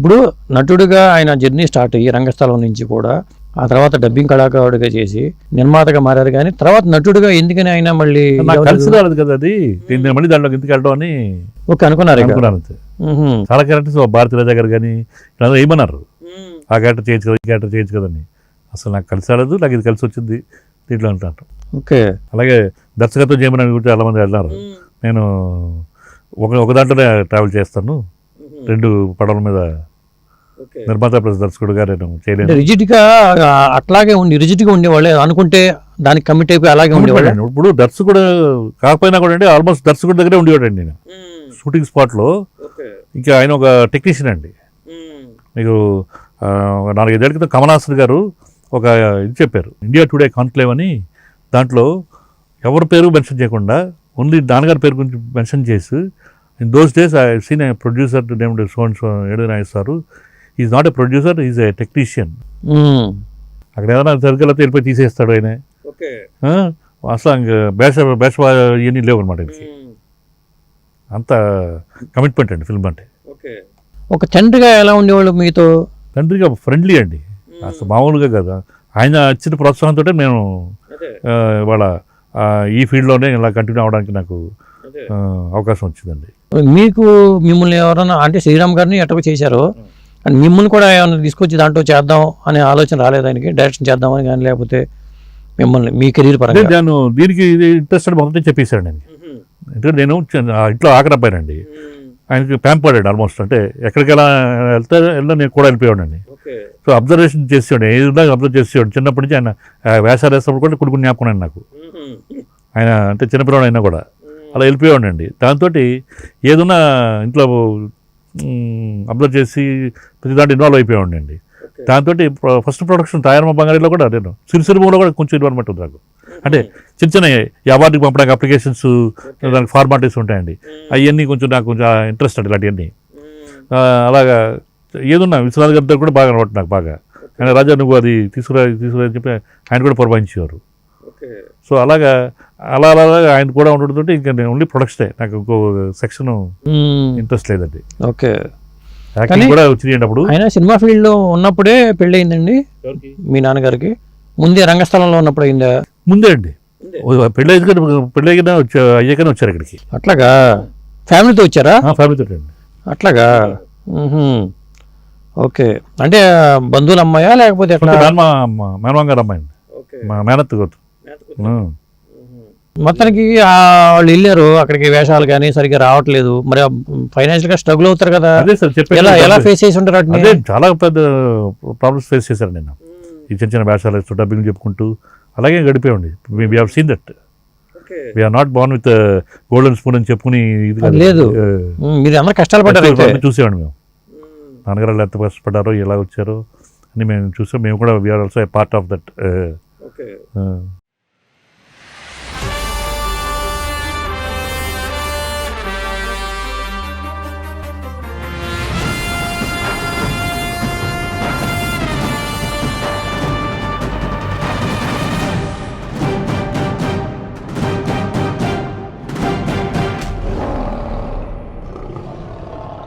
ఇప్పుడు నటుడిగా ఆయన జర్నీ స్టార్ట్ అయ్యి రంగస్థలం నుంచి కూడా ఆ తర్వాత డబ్బింగ్ కళాకారుడిగా చేసి నిర్మాతగా మారారు. కానీ తర్వాత నటుడిగా ఎందుకని ఆయన మళ్ళీ నాకు కలిసి రాలేదు కదా అది. నేను మళ్ళీ దాంట్లోకి ఎందుకు వెళ్ళడం అని ఓకే అనుకున్నారు. అనుకున్నాను అంతే. చాలా క్యారెక్టర్స్ భారతీయ రాజా గారు కానీ ఇలా ఏమన్నారు, ఆ క్యారెక్టర్ చేయొచ్చు కదా, ఈ క్యారెక్టర్ చేయొచ్చు కదని. అసలు నాకు కలిసి రాలేదు, నాకు ఇది కలిసి వచ్చింది దీంట్లో అంటాను. ఓకే, అలాగే దర్శకత్వం చేయమని కూడా చాలా మంది అన్నారు. నేను ఒక దాంట్లోనే ట్రావెల్ చేస్తాను, 2 పడవల మీద నిర్మాత ప్లస్ దర్శకుడుగా నేను చేయలేను. రిజిడ్గా అట్లాగే రిజిడ్గా ఉండేవాళ్ళే అనుకుంటే దానికి కమిట్ అయిపోయి అలాగే ఉండేవాళ్ళు. ఇప్పుడు దర్శకుడు కాకపోయినా కూడా అండి ఆల్మోస్ట్ దర్శకుడి దగ్గరే ఉండేవాడండి నేను షూటింగ్ స్పాట్లో. ఇంకా ఆయన ఒక టెక్నీషియన్ అండి. మీకు 4-5 ఏళ్ళ క్రితం కమల్ హాసన్ గారు ఒక ఇది చెప్పారు, ఇండియా టుడే కాన్క్లేవ్ అని. దాంట్లో ఎవరి పేరు మెన్షన్ చేయకుండా ఓన్లీ నాన్నగారి పేరు గురించి మెన్షన్ చేసి, in those days I seen a producer named ఏడు Nageswara. Is not a producer, is a technician. అక్కడ ఏదైనా సరిగ్గా వెళ్ళిపోయి తీసేస్తాడు ఆయన. అసలు బేష ఇవన్నీ లేవు అనమాట. అంత కమిట్మెంట్ అండి ఫిల్మ్ అంటే. ఒక తండ్రిగా ఎలా ఉండేవాళ్ళు మీతో? తండ్రిగా ఫ్రెండ్లీ అండి, అసలు మామూలుగా కదా. ఆయన ఇచ్చిన ప్రోత్సాహంతో నేను ఇవాళ ఈ ఫీల్డ్లోనే ఇలా కంటిన్యూ అవ్వడానికి నాకు అవకాశం వచ్చిందండి. మిమ్మల్ని ఎవరైనా అంటే శ్రీరామ్ గారిని ఎట్టకు చేశారు, అండ్ మిమ్మల్ని కూడా ఏమైనా తీసుకొచ్చి దాంట్లో చేద్దాం అనే ఆలోచన రాలేదు ఆయనకి? డైరెక్షన్ చేద్దామని కానీ లేకపోతే మిమ్మల్ని మీ కెరీర్ పరంగా? నేను దీనికి ఇంట్రెస్ట్ అని మొదటి చెప్పేశాడు నేను. ఎందుకంటే నేను ఇంట్లో ఆకరపోయానండి. ఆయనకి ప్యాంపర్డ్ ఆల్మోస్ట్. అంటే ఎక్కడికి ఎలా వెళ్తే నేను కూడా వెళ్ళిపోయాడండి. సో అబ్జర్వేషన్ చేసేవాడు, ఏదైనా అబ్జర్వ్ చేసేవాడు. చిన్నప్పటి నుంచి ఆయన వేషాలు వేసినప్పుడు కూడా కొన్ని జ్ఞాపకం నాకు. ఆయన అంటే చిన్నపిల్లడు అయినా కూడా అలా వెళ్ళిపోయాడండి. దాంతో ఏదన్నా ఇంట్లో అబ్జర్వ్ చేసి ప్రతి దాంట్లో ఇన్వాల్వ్ అయిపోయాడండి. దాంతో ఫస్ట్ ప్రొడక్షన్ తాయారమ్మ బంగారీలో కూడా నేను సిరిసిరిమూలో కూడా కొంచెం ఇన్వాల్వ్మెంట్ ఉంది నాకు. అంటే చిన్న చిన్న అవార్డుకి పంపడానికి అప్లికేషన్స్, దానికి ఫార్మాలిటీస్ ఉంటాయండి. అవన్నీ కొంచెం నాకు కొంచెం ఇంట్రెస్ట్ అండి ఇలాంటివన్నీ. అలాగా ఏదన్నా విశ్వనాథ్ గారి దగ్గర కూడా బాగా అనమాట నాకు బాగా. ఆయన రాజా నువ్వు అది తీసుకురా అని చెప్పి ఆయన కూడా పురమాయించేవారు. సో అలాగా అలా ఆయన కూడా ఉండడంతో ఇంకా నేను ఓన్లీ ప్రొడక్షనే, నాకు ఇంకో సెక్షన్ ఇంట్రెస్ట్ లేదండి. ఓకే, యాక్టింగ్ కూడా వచ్చింది అప్పుడు. ఆయన సినిమా ఫీల్డ్లో ఉన్నప్పుడే పెళ్ళి అయిందండి మీ నాన్నగారికి? ముందే రంగస్థలంలో ఉన్నప్పుడు అయిందా? ముందే అండి, పెళ్ళి అయ్యాకనే వచ్చారు ఇక్కడికి. అట్లాగా ఫ్యామిలీతో వచ్చారా? ఫ్యామిలీతో అండి. అట్లాగా. ఓకే, అంటే బంధువుల అమ్మాయా లేకపోతే మేనమామ గారు అమ్మాయి, మా మేనత్త కూతురు. మొత్తానికి వాళ్ళు వెళ్ళారు అక్కడికి, వేషాలు కానీ సరిగ్గా రావట్లేదు. మరి ఫైనాన్షియల్ గా స్ట్రగుల్ అవుతారు కదా, ఎలా ఫేస్ చేసి ఉంటారు? అదే చాలా పెద్ద ప్రాబ్లమ్స్ ఫేస్ చేశారు నేను. ఈ చిన్న చిన్న వేషాలు వేస్తూ డబ్బింగ్ చెప్పుకుంటూ అలాగే గడిపోయండి. We have seen that. We are not born with golden spoon అని చెప్పుకుని ఇది లేదు. మీరు అందరూ కష్టాలు పడ్డారు, చూసేవాడు. మేము నాన్నగారు ఎంత కష్టపడ్డారో, ఎలా వచ్చారో అని మేము చూసాం. మేము కూడా we are also a part of that.